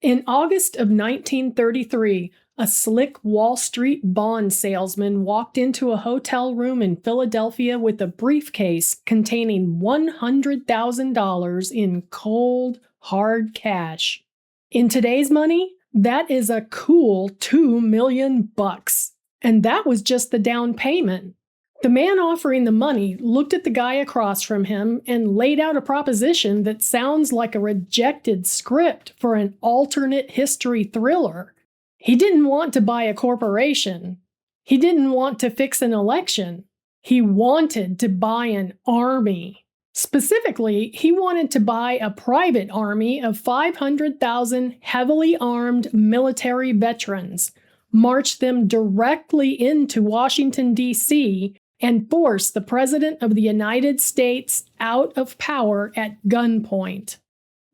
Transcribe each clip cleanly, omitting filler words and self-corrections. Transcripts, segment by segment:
In August of 1933, a slick Wall Street bond salesman walked into a hotel room in Philadelphia with a briefcase containing $100,000 in cold, hard cash. In today's money, that is a cool $2 million. And that was just the down payment. The man offering the money looked at the guy across from him and laid out a proposition that sounds like a rejected script for an alternate history thriller. He didn't want to buy a corporation. He didn't want to fix an election. He wanted to buy an army. Specifically, he wanted to buy a private army of 500,000 heavily armed military veterans, march them directly into Washington, D.C., and force the President of the United States out of power at gunpoint.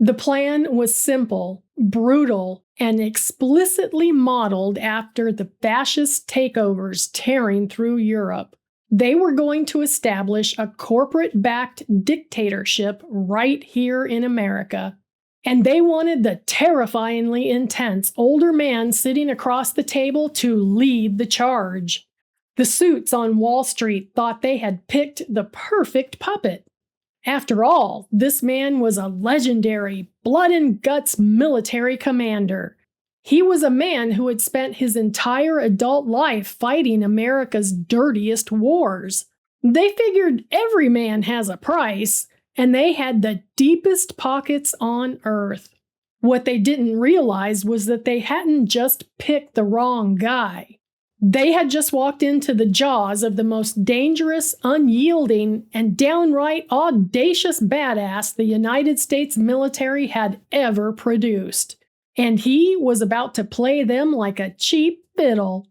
The plan was simple, brutal, and explicitly modeled after the fascist takeovers tearing through Europe. They were going to establish a corporate-backed dictatorship right here in America. And they wanted the terrifyingly intense older man sitting across the table to lead the charge. The suits on Wall Street thought they had picked the perfect puppet. After all, this man was a legendary, blood-and-guts military commander. He was a man who had spent his entire adult life fighting America's dirtiest wars. They figured every man has a price, and they had the deepest pockets on earth. What they didn't realize was that they hadn't just picked the wrong guy. They had just walked into the jaws of the most dangerous, unyielding, and downright audacious badass the United States military had ever produced. And he was about to play them like a cheap fiddle.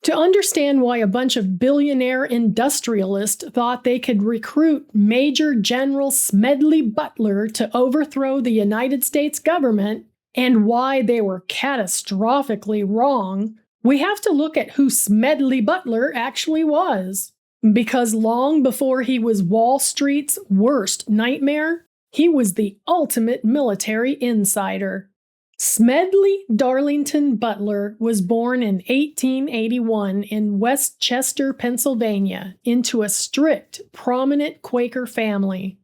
To understand why a bunch of billionaire industrialists thought they could recruit Major General Smedley Butler to overthrow the United States government, and why they were catastrophically wrong, we have to look at who Smedley Butler actually was. Because long before he was Wall Street's worst nightmare, he was the ultimate military insider. Smedley Darlington Butler was born in 1881 in Westchester, Pennsylvania, into a strict, prominent Quaker family.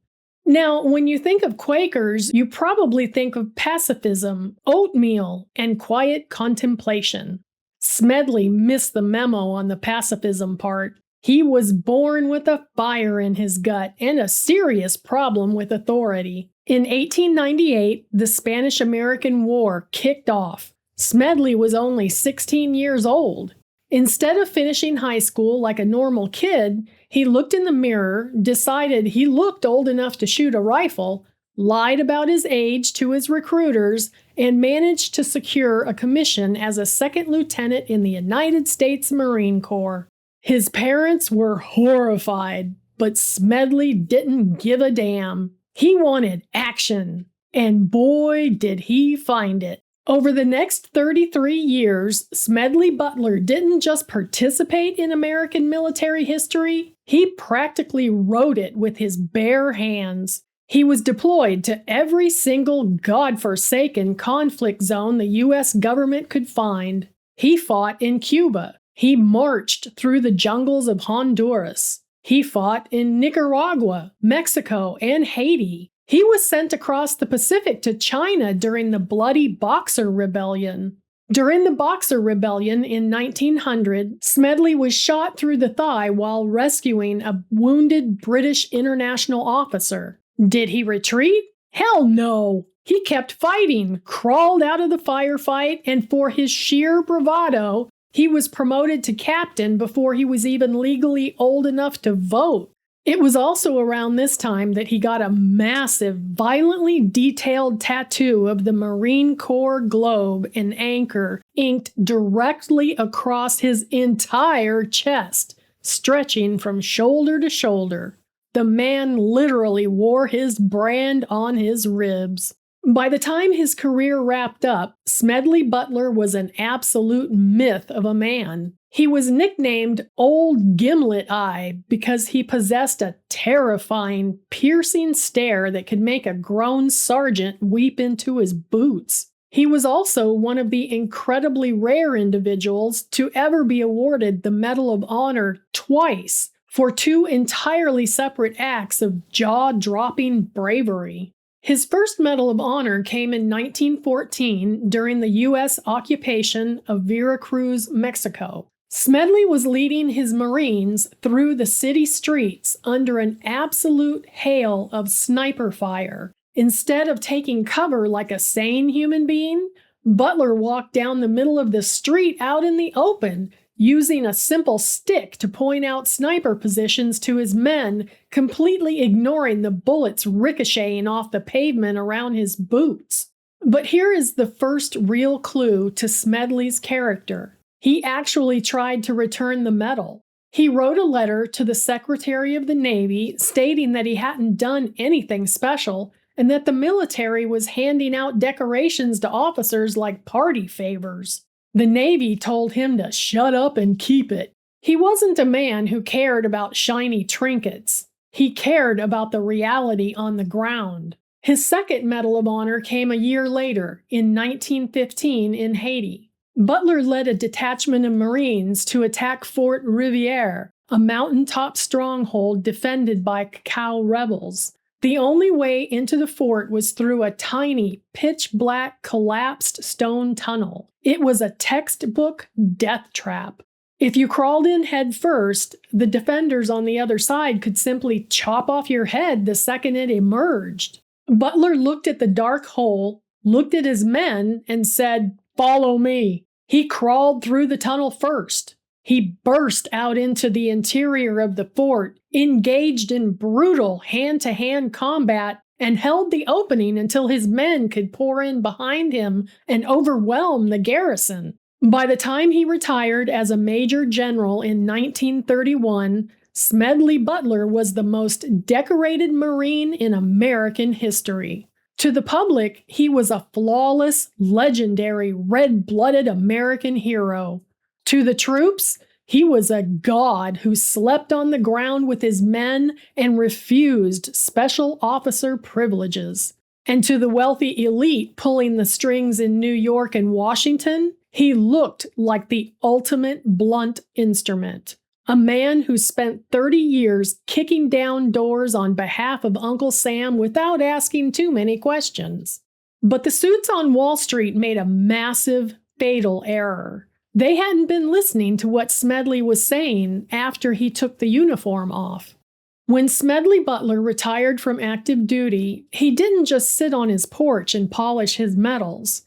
Now, when you think of Quakers, you probably think of pacifism, oatmeal, and quiet contemplation. Smedley missed the memo on the pacifism part. He was born with a fire in his gut and a serious problem with authority. In 1898, the Spanish-American War kicked off. Smedley was only 16 years old. Instead of finishing high school like a normal kid, he looked in the mirror, decided he looked old enough to shoot a rifle, lied about his age to his recruiters, and managed to secure a commission as a second lieutenant in the United States Marine Corps. His parents were horrified, but Smedley didn't give a damn. He wanted action, and boy, did he find it. Over the next 33 years, Smedley Butler didn't just participate in American military history, he practically wrote it with his bare hands. He was deployed to every single godforsaken conflict zone the U.S. government could find. He fought in Cuba. He marched through the jungles of Honduras. He fought in Nicaragua, Mexico, and Haiti. He was sent across the Pacific to China during the bloody Boxer Rebellion. During the Boxer Rebellion in 1900, Smedley was shot through the thigh while rescuing a wounded British international officer. Did he retreat? Hell no! He kept fighting, crawled out of the firefight, and for his sheer bravado, he was promoted to captain before he was even legally old enough to vote. It was also around this time that he got a massive, violently detailed tattoo of the Marine Corps globe and anchor inked directly across his entire chest, stretching from shoulder to shoulder. The man literally wore his brand on his ribs. By the time his career wrapped up, Smedley Butler was an absolute myth of a man. He was nicknamed Old Gimlet Eye because he possessed a terrifying, piercing stare that could make a grown sergeant weep into his boots. He was also one of the incredibly rare individuals to ever be awarded the Medal of Honor twice for two entirely separate acts of jaw-dropping bravery. His first Medal of Honor came in 1914 during the U.S. occupation of Veracruz, Mexico. Smedley was leading his Marines through the city streets under an absolute hail of sniper fire. Instead of taking cover like a sane human being, Butler walked down the middle of the street out in the open, using a simple stick to point out sniper positions to his men, completely ignoring the bullets ricocheting off the pavement around his boots. But here is the first real clue to Smedley's character. He actually tried to return the medal. He wrote a letter to the Secretary of the Navy stating that he hadn't done anything special and that the military was handing out decorations to officers like party favors. The Navy told him to shut up and keep it. He wasn't a man who cared about shiny trinkets. He cared about the reality on the ground. His second Medal of Honor came a year later, in 1915 in Haiti. Butler led a detachment of Marines to attack Fort Riviere, a mountaintop stronghold defended by Cacao rebels. The only way into the fort was through a tiny, pitch-black, collapsed stone tunnel. It was a textbook death trap. If you crawled in head first, the defenders on the other side could simply chop off your head the second it emerged. Butler looked at the dark hole, looked at his men, and said, "Follow me." He crawled through the tunnel first. He burst out into the interior of the fort, engaged in brutal hand-to-hand combat, and held the opening until his men could pour in behind him and overwhelm the garrison. By the time he retired as a major general in 1931, Smedley Butler was the most decorated Marine in American history. To the public, he was a flawless, legendary, red-blooded American hero. To the troops, he was a god who slept on the ground with his men and refused special officer privileges. And to the wealthy elite pulling the strings in New York and Washington, he looked like the ultimate blunt instrument. A man who spent 30 years kicking down doors on behalf of Uncle Sam without asking too many questions. But the suits on Wall Street made a massive, fatal error. They hadn't been listening to what Smedley was saying after he took the uniform off. When Smedley Butler retired from active duty, he didn't just sit on his porch and polish his medals.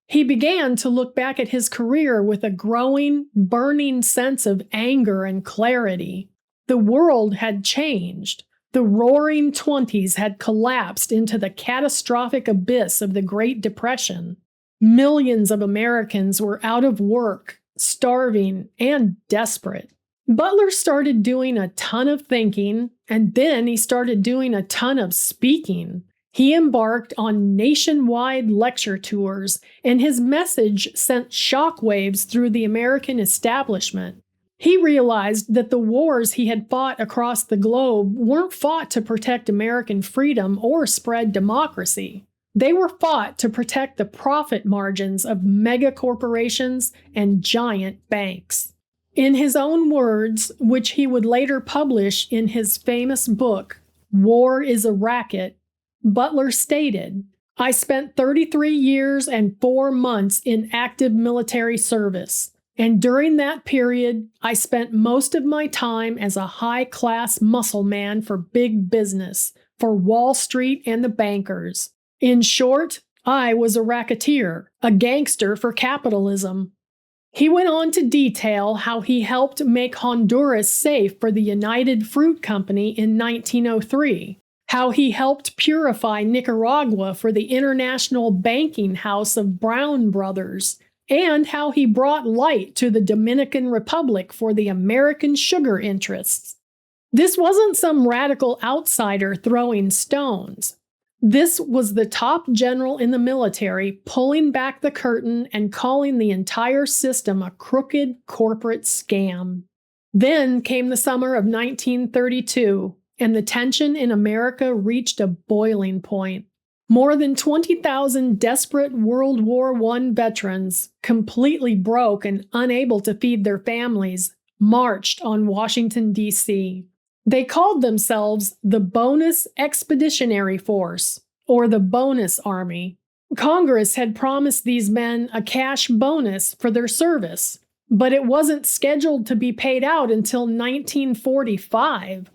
He began to look back at his career with a growing, burning sense of anger and clarity. The world had changed. The roaring 20s had collapsed into the catastrophic abyss of the Great Depression. Millions of Americans were out of work, starving, and desperate. Butler started doing a ton of thinking, and then he started doing a ton of speaking. He embarked on nationwide lecture tours, and his message sent shockwaves through the American establishment. He realized that the wars he had fought across the globe weren't fought to protect American freedom or spread democracy. They were fought to protect the profit margins of mega corporations and giant banks. In his own words, which he would later publish in his famous book, War is a Racket, Butler stated, "I spent 33 years and 4 months in active military service, and during that period, I spent most of my time as a high-class muscle man for big business, for Wall Street and the bankers. In short, I was a racketeer, a gangster for capitalism." He went on to detail how he helped make Honduras safe for the United Fruit Company in 1903. How he helped purify Nicaragua for the international banking house of Brown Brothers, and how he brought light to the Dominican Republic for the American sugar interests. This wasn't some radical outsider throwing stones. This was the top general in the military pulling back the curtain and calling the entire system a crooked corporate scam. Then came the summer of 1932. And the tension in America reached a boiling point. More than 20,000 desperate World War I veterans, completely broke and unable to feed their families, marched on Washington, D.C. They called themselves the Bonus Expeditionary Force, or the Bonus Army. Congress had promised these men a cash bonus for their service, but it wasn't scheduled to be paid out until 1945.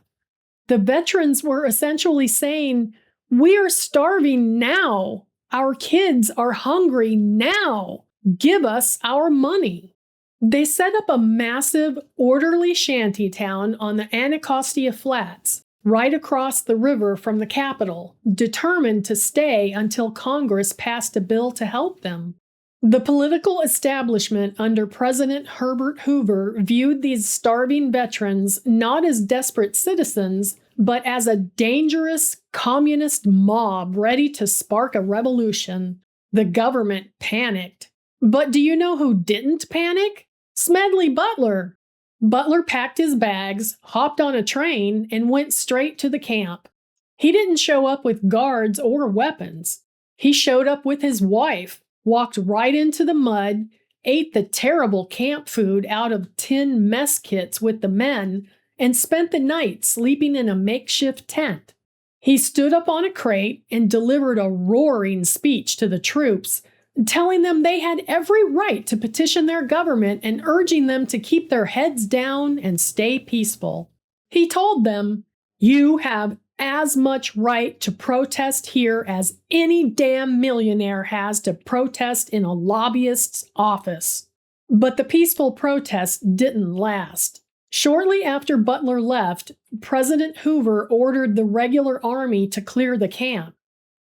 The veterans were essentially saying, "We are starving now. Our kids are hungry now. Give us our money." They set up a massive, orderly shanty town on the Anacostia Flats, right across the river from the Capitol, determined to stay until Congress passed a bill to help them. The political establishment under President Herbert Hoover viewed these starving veterans not as desperate citizens, but as a dangerous communist mob ready to spark a revolution. The government panicked. But do you know who didn't panic? Smedley Butler. Butler packed his bags, hopped on a train, and went straight to the camp. He didn't show up with guards or weapons. He showed up with his wife, walked right into the mud, ate the terrible camp food out of tin mess kits with the men, and spent the night sleeping in a makeshift tent. He stood up on a crate and delivered a roaring speech to the troops, telling them they had every right to petition their government and urging them to keep their heads down and stay peaceful. He told them, "You have as much right to protest here as any damn millionaire has to protest in a lobbyist's office." But the peaceful protest didn't last. Shortly after Butler left, President Hoover ordered the regular army to clear the camp.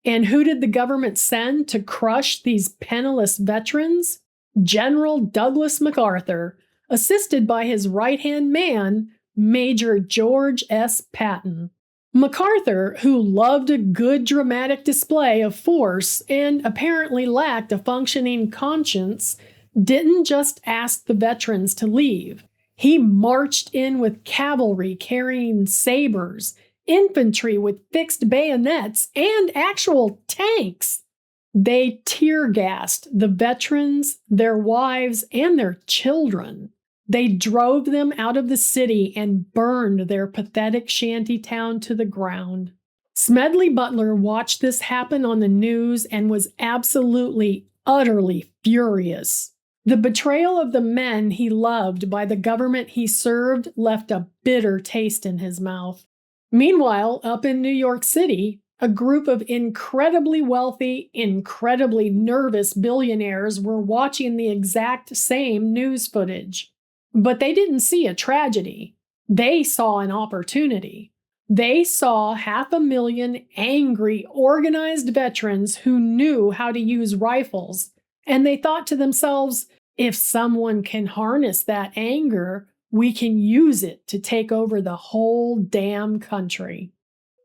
And who did the government send to crush these penniless veterans? General Douglas MacArthur, assisted by his right-hand man, Major George S. Patton. MacArthur, who loved a good dramatic display of force and apparently lacked a functioning conscience, didn't just ask the veterans to leave. He marched in with cavalry carrying sabers, infantry with fixed bayonets, and actual tanks. They tear-gassed the veterans, their wives, and their children. They drove them out of the city and burned their pathetic shanty town to the ground. Smedley Butler watched this happen on the news and was absolutely, utterly furious. The betrayal of the men he loved by the government he served left a bitter taste in his mouth. Meanwhile, up in New York City, a group of incredibly wealthy, incredibly nervous billionaires were watching the exact same news footage. But they didn't see a tragedy. They saw an opportunity. They saw 500,000 angry, organized veterans who knew how to use rifles, and they thought to themselves, if someone can harness that anger, we can use it to take over the whole damn country.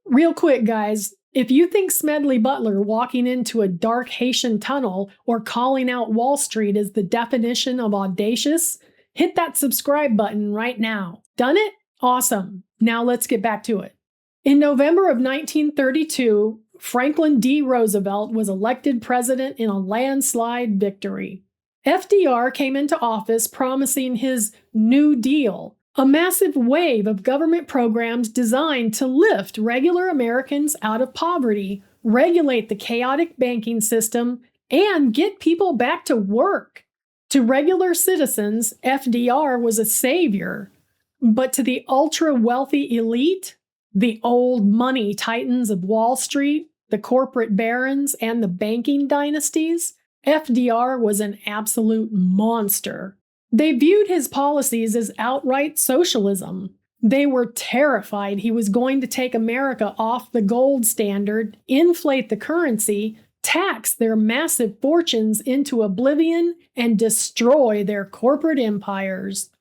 Real quick, guys, if you think Smedley Butler walking into a dark Haitian tunnel or calling out Wall Street is the definition of audacious, hit that subscribe button right now. Done it? Awesome. Now let's get back to it. In November of 1932, Franklin D. Roosevelt was elected president in a landslide victory. FDR came into office promising his New Deal, a massive wave of government programs designed to lift regular Americans out of poverty, regulate the chaotic banking system, and get people back to work. To regular citizens, FDR was a savior. But to the ultra-wealthy elite, the old money titans of Wall Street, the corporate barons, and the banking dynasties, FDR was an absolute monster. They viewed his policies as outright socialism. They were terrified he was going to take America off the gold standard, inflate the currency, tax their massive fortunes into oblivion, and destroy their corporate empires.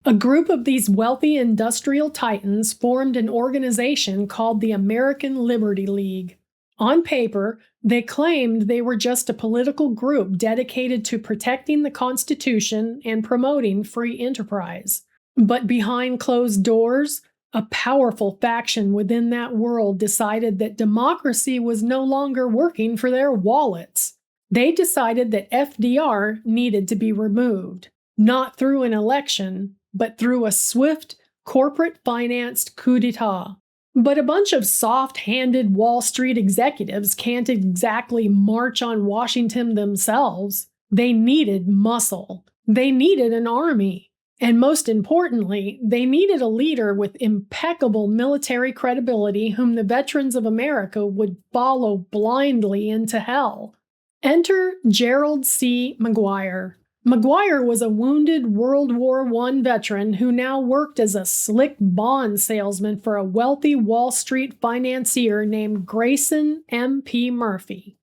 A group of these wealthy industrial titans formed an organization called the American Liberty League. On paper, they claimed they were just a political group dedicated to protecting the Constitution and promoting free enterprise. But behind closed doors, A powerful faction within that world decided that democracy was no longer working for their wallets. They decided that FDR needed to be removed, not through an election, but through a swift, corporate-financed coup d'etat. But a bunch of soft-handed Wall Street executives can't exactly march on Washington themselves. They needed muscle. They needed an army. And most importantly, they needed a leader with impeccable military credibility whom the veterans of America would follow blindly into hell. Enter Gerald C. McGuire. McGuire was a wounded World War I veteran who now worked as a slick bond salesman for a wealthy Wall Street financier named Grayson M.P. Murphy.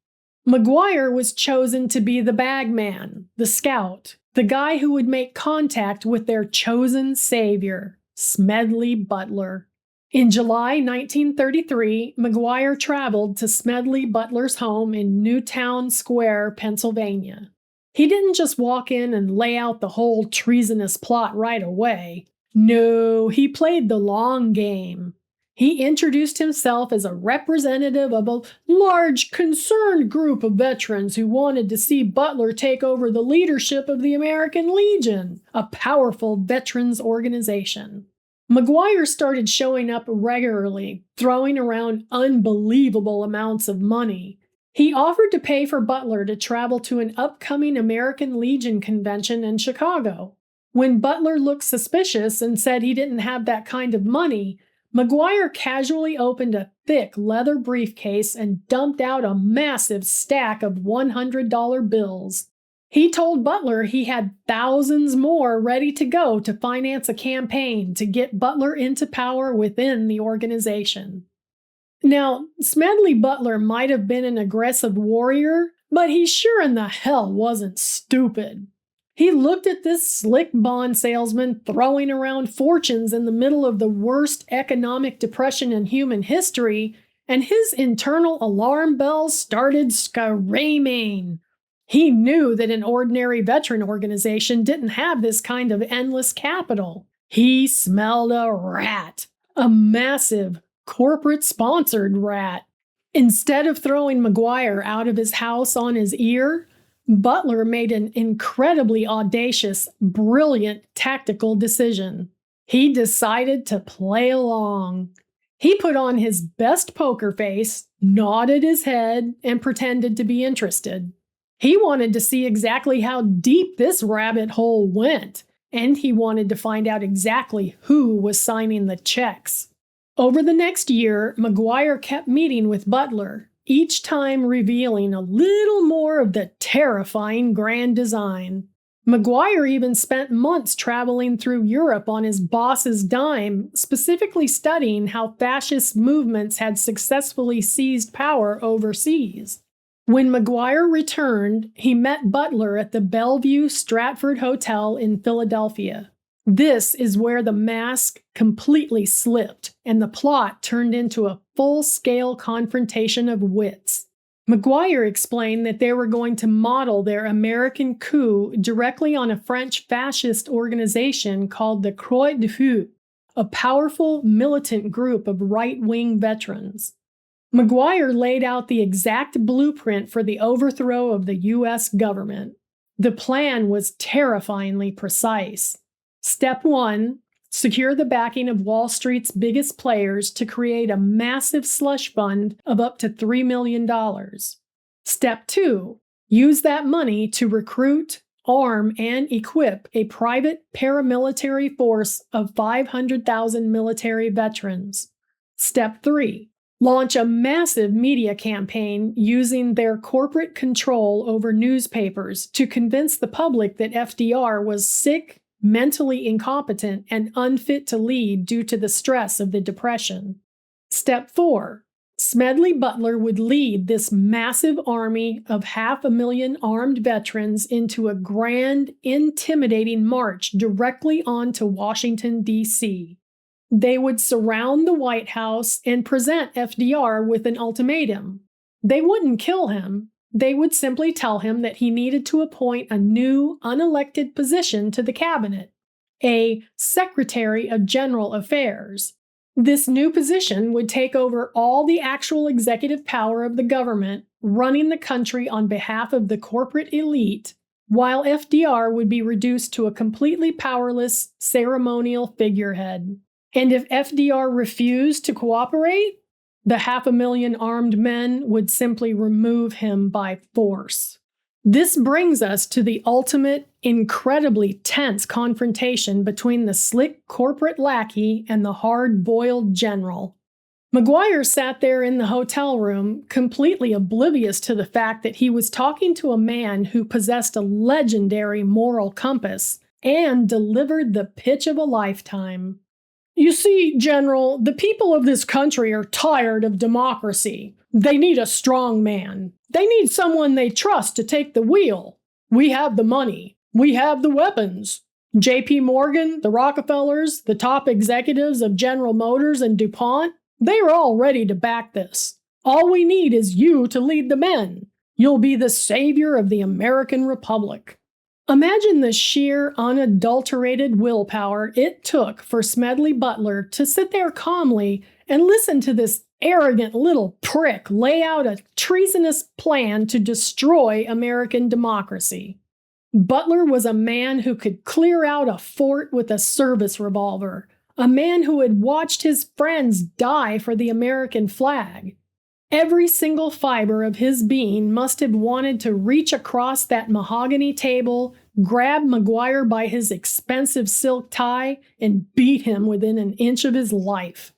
McGuire was chosen to be the bagman, the scout, the guy who would make contact with their chosen savior, Smedley Butler. In July 1933, McGuire traveled to Smedley Butler's home in Newtown Square, Pennsylvania. He didn't just walk in and lay out the whole treasonous plot right away. No, he played the long game. He introduced himself as a representative of a large, concerned group of veterans who wanted to see Butler take over the leadership of the American Legion, a powerful veterans organization. McGuire started showing up regularly, throwing around unbelievable amounts of money. He offered to pay for Butler to travel to an upcoming American Legion convention in Chicago. When Butler looked suspicious and said he didn't have that kind of money, McGuire casually opened a thick leather briefcase and dumped out a massive stack of $100 bills. He told Butler he had thousands more ready to go to finance a campaign to get Butler into power within the organization. Now, Smedley Butler might have been an aggressive warrior, but he sure in the hell wasn't stupid. He looked at this slick bond salesman throwing around fortunes in the middle of the worst economic depression in human history, and his internal alarm bells started screaming. He knew that an ordinary veteran organization didn't have this kind of endless capital. He smelled a rat, a massive, corporate-sponsored rat. Instead of throwing McGuire out of his house on his ear, Butler made an incredibly audacious, brilliant tactical decision. He decided to play along. He put on his best poker face, nodded his head, and pretended to be interested. He wanted to see exactly how deep this rabbit hole went, and he wanted to find out exactly who was signing the checks. Over the next year, McGuire kept meeting with Butler, each time revealing a little more of the terrifying grand design. McGuire even spent months traveling through Europe on his boss's dime, specifically studying how fascist movements had successfully seized power overseas. When McGuire returned, he met Butler at the Bellevue Stratford Hotel in Philadelphia. This is where the mask completely slipped, and the plot turned into a full-scale confrontation of wits. McGuire explained that they were going to model their American coup directly on a French fascist organization called the Croix de Feu, a powerful militant group of right-wing veterans. McGuire laid out the exact blueprint for the overthrow of the U.S. government. The plan was terrifyingly precise. Step 1, secure the backing of Wall Street's biggest players to create a massive slush fund of up to $3 million. Step 2, use that money to recruit, arm, and equip a private paramilitary force of 500,000 military veterans. Step 3, launch a massive media campaign using their corporate control over newspapers to convince the public that FDR was sick, mentally incompetent, and unfit to lead due to the stress of the Depression. Step 4. Smedley Butler would lead this massive army of 500,000 armed veterans into a grand, intimidating march directly onto Washington, D.C. They would surround the White House and present FDR with an ultimatum. They wouldn't kill him. They would simply tell him that he needed to appoint a new, unelected position to the cabinet, a Secretary of General Affairs. This new position would take over all the actual executive power of the government, running the country on behalf of the corporate elite, while FDR would be reduced to a completely powerless ceremonial figurehead. And if FDR refused to cooperate, the 500,000 armed men would simply remove him by force. This brings us to the ultimate, incredibly tense confrontation between the slick corporate lackey and the hard-boiled general. McGuire sat there in the hotel room, completely oblivious to the fact that he was talking to a man who possessed a legendary moral compass and delivered the pitch of a lifetime. You see, General, the people of this country are tired of democracy. They need a strong man. They need someone they trust to take the wheel. We have the money. We have the weapons. J.P. Morgan, the Rockefellers, the top executives of General Motors and DuPont, they are all ready to back this. All we need is you to lead the men. You'll be the savior of the American Republic. Imagine the sheer, unadulterated willpower it took for Smedley Butler to sit there calmly and listen to this arrogant little prick lay out a treasonous plan to destroy American democracy. Butler was a man who could clear out a fort with a service revolver, a man who had watched his friends die for the American flag. Every single fiber of his being must have wanted to reach across that mahogany table, grab McGuire by his expensive silk tie, and beat him within an inch of his life.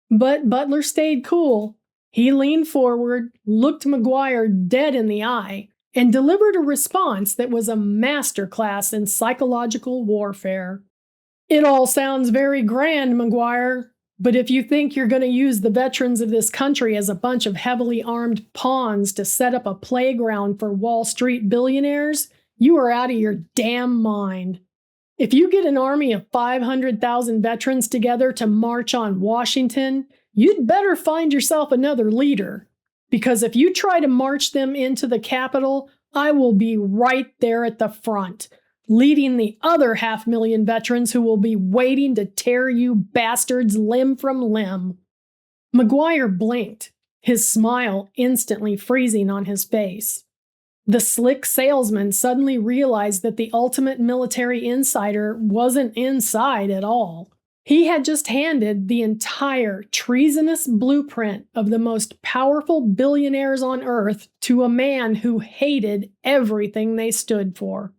But Butler stayed cool. He leaned forward, looked McGuire dead in the eye, and delivered a response that was a masterclass in psychological warfare. It all sounds very grand, McGuire. But if you think you're going to use the veterans of this country as a bunch of heavily armed pawns to set up a playground for Wall Street billionaires, you are out of your damn mind. If you get an army of 500,000 veterans together to march on Washington, you'd better find yourself another leader. Because if you try to march them into the Capitol, I will be right there at the front, leading the other 500,000 veterans who will be waiting to tear you bastards limb from limb. McGuire blinked, his smile instantly freezing on his face. The slick salesman suddenly realized that the ultimate military insider wasn't inside at all. He had just handed the entire treasonous blueprint of the most powerful billionaires on earth to a man who hated everything they stood for.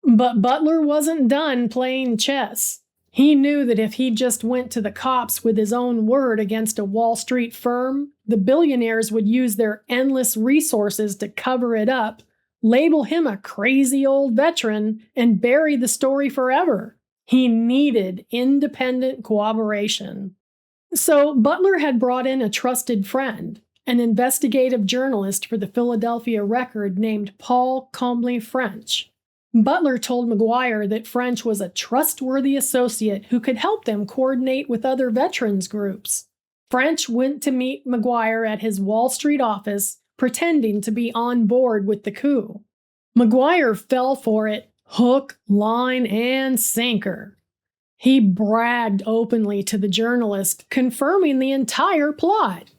But Butler wasn't done playing chess. He knew that if he just went to the cops with his own word against a Wall Street firm, the billionaires would use their endless resources to cover it up, label him a crazy old veteran, and bury the story forever. He needed independent cooperation. So Butler had brought in a trusted friend, an investigative journalist for the Philadelphia Record named Paul Combley French. Butler told McGuire that French was a trustworthy associate who could help them coordinate with other veterans groups. French went to meet McGuire at his Wall Street office, pretending to be on board with the coup. McGuire fell for it, hook, line, and sinker. He bragged openly to the journalist, confirming the entire plot.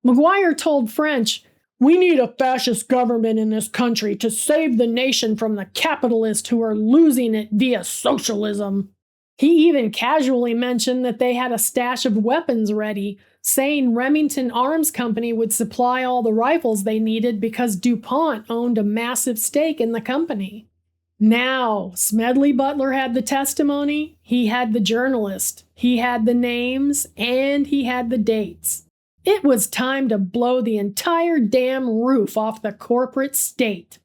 McGuire told French, "We need a fascist government in this country to save the nation from the capitalists who are losing it via socialism." He even casually mentioned that they had a stash of weapons ready, saying Remington Arms Company would supply all the rifles they needed because DuPont owned a massive stake in the company. Now, Smedley Butler had the testimony, he had the journalist, he had the names, and he had the dates. It was time to blow the entire damn roof off the corporate state.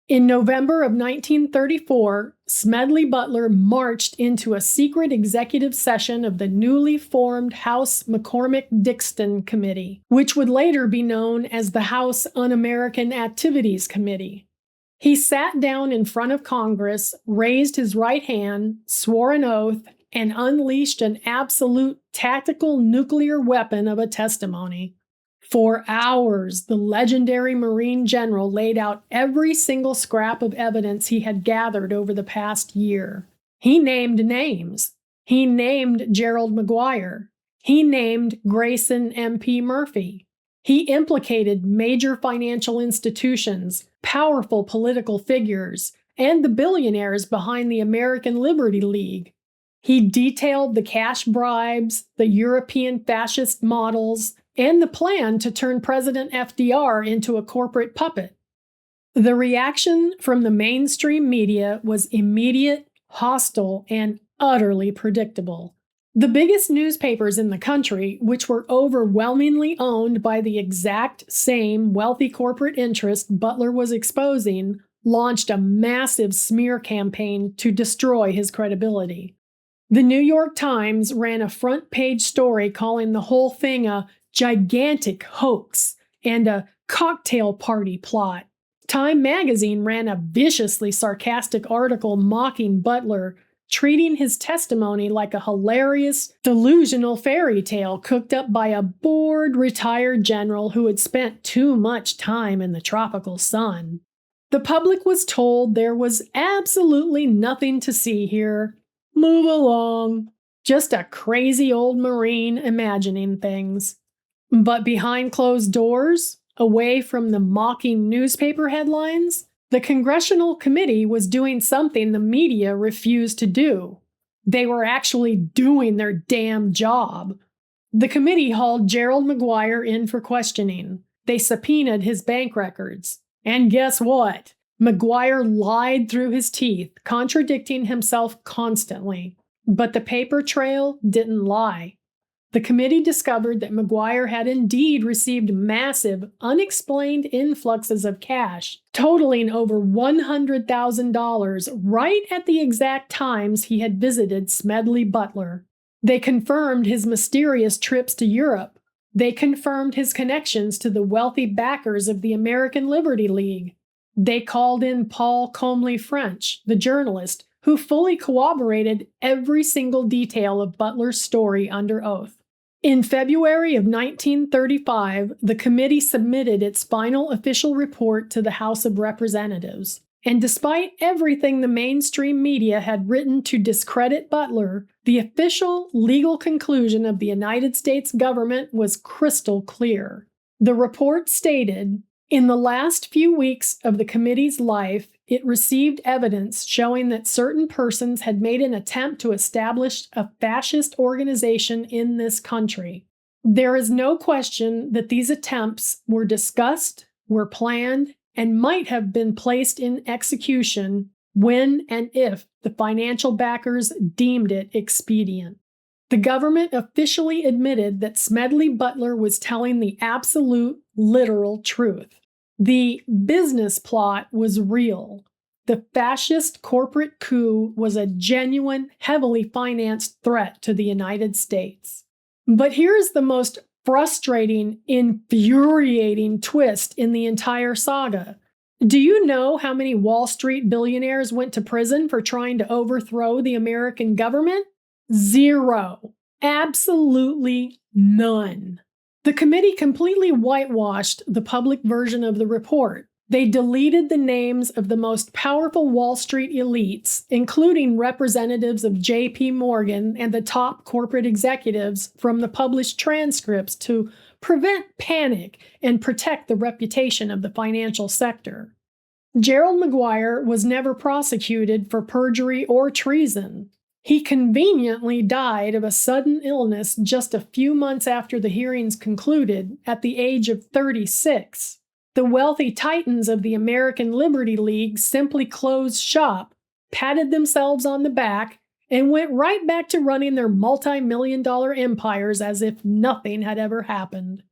In November of 1934, Smedley Butler marched into a secret executive session of the newly formed House McCormick-Dixon Committee, which would later be known as the House Un-American Activities Committee. He sat down in front of Congress, raised his right hand, swore an oath, and unleashed an absolute tactical nuclear weapon of a testimony. For hours, the legendary Marine general laid out every single scrap of evidence he had gathered over the past year. He named names. He named Gerald McGuire. He named Grayson MP Murphy. He implicated major financial institutions, powerful political figures, and the billionaires behind the American Liberty League. He detailed the cash bribes, the European fascist models, and the plan to turn President FDR into a corporate puppet. The reaction from the mainstream media was immediate, hostile, and utterly predictable. The biggest newspapers in the country, which were overwhelmingly owned by the exact same wealthy corporate interest Butler was exposing, launched a massive smear campaign to destroy his credibility. The New York Times ran a front-page story calling the whole thing a gigantic hoax and a cocktail party plot. Time magazine ran a viciously sarcastic article mocking Butler, treating his testimony like a hilarious, delusional fairy tale cooked up by a bored, retired general who had spent too much time in the tropical sun. The public was told there was absolutely nothing to see here. Move along. Just a crazy old Marine imagining things. But behind closed doors, away from the mocking newspaper headlines, the congressional committee was doing something the media refused to do. They were actually doing their damn job. The committee hauled Gerald McGuire in for questioning. They subpoenaed his bank records. And guess what? McGuire lied through his teeth, contradicting himself constantly. But the paper trail didn't lie. The committee discovered that McGuire had indeed received massive, unexplained influxes of cash, totaling over $100,000 right at the exact times he had visited Smedley Butler. They confirmed his mysterious trips to Europe. They confirmed his connections to the wealthy backers of the American Liberty League. They called in Paul Comely French, the journalist, who fully corroborated every single detail of Butler's story under oath. In February of 1935, the committee submitted its final official report to the House of Representatives. And despite everything the mainstream media had written to discredit Butler, the official legal conclusion of the United States government was crystal clear. The report stated, in the last few weeks of the committee's life, it received evidence showing that certain persons had made an attempt to establish a fascist organization in this country. There is no question that these attempts were discussed, were planned, and might have been placed in execution when and if the financial backers deemed it expedient. The government officially admitted that Smedley Butler was telling the absolute, literal truth. The business plot was real. The fascist corporate coup was a genuine, heavily financed threat to the United States. But here's the most frustrating, infuriating twist in the entire saga. Do you know how many Wall Street billionaires went to prison for trying to overthrow the American government? 0. Absolutely none. The committee completely whitewashed the public version of the report. They deleted the names of the most powerful Wall Street elites, including representatives of J.P. Morgan and the top corporate executives, from the published transcripts to prevent panic and protect the reputation of the financial sector. Gerald McGuire was never prosecuted for perjury or treason. He conveniently died of a sudden illness just a few months after the hearings concluded, at the age of 36. The wealthy titans of the American Liberty League simply closed shop, patted themselves on the back, and went right back to running their multi-million-dollar empires as if nothing had ever happened.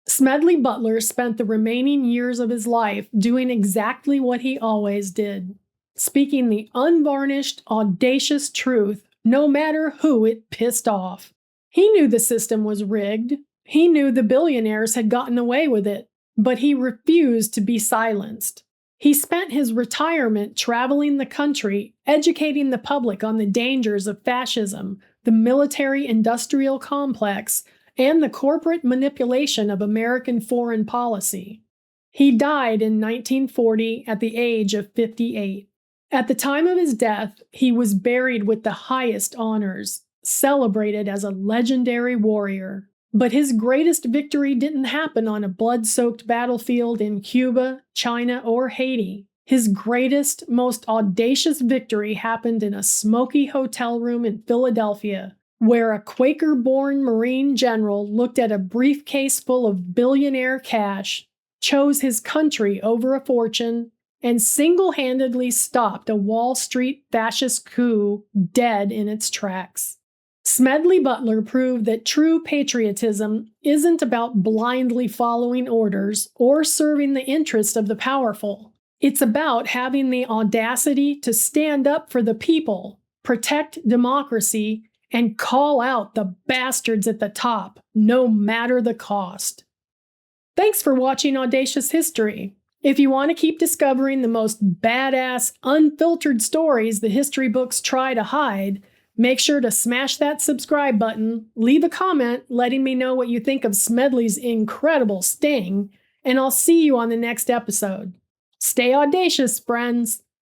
Smedley Butler spent the remaining years of his life doing exactly what he always did, speaking the unvarnished, audacious truth, no matter who it pissed off. He knew the system was rigged. He knew the billionaires had gotten away with it, but he refused to be silenced. He spent his retirement traveling the country, educating the public on the dangers of fascism, the military-industrial complex, and the corporate manipulation of American foreign policy. He died in 1940 at the age of 58. At the time of his death, he was buried with the highest honors. celebrated as a legendary warrior. But his greatest victory didn't happen on a blood-soaked battlefield in Cuba, China, or Haiti. His greatest, most audacious victory happened in a smoky hotel room in Philadelphia, where a Quaker-born Marine general looked at a briefcase full of billionaire cash, chose his country over a fortune, and single-handedly stopped a Wall Street fascist coup dead in its tracks. Smedley Butler proved that true patriotism isn't about blindly following orders or serving the interest of the powerful. It's about having the audacity to stand up for the people, protect democracy, and call out the bastards at the top, no matter the cost. Thanks for watching Audacious History. If you want to keep discovering the most badass, unfiltered stories the history books try to hide, make sure to smash that subscribe button, leave a comment letting me know what you think of Smedley's incredible sting, and I'll see you on the next episode. Stay audacious, friends!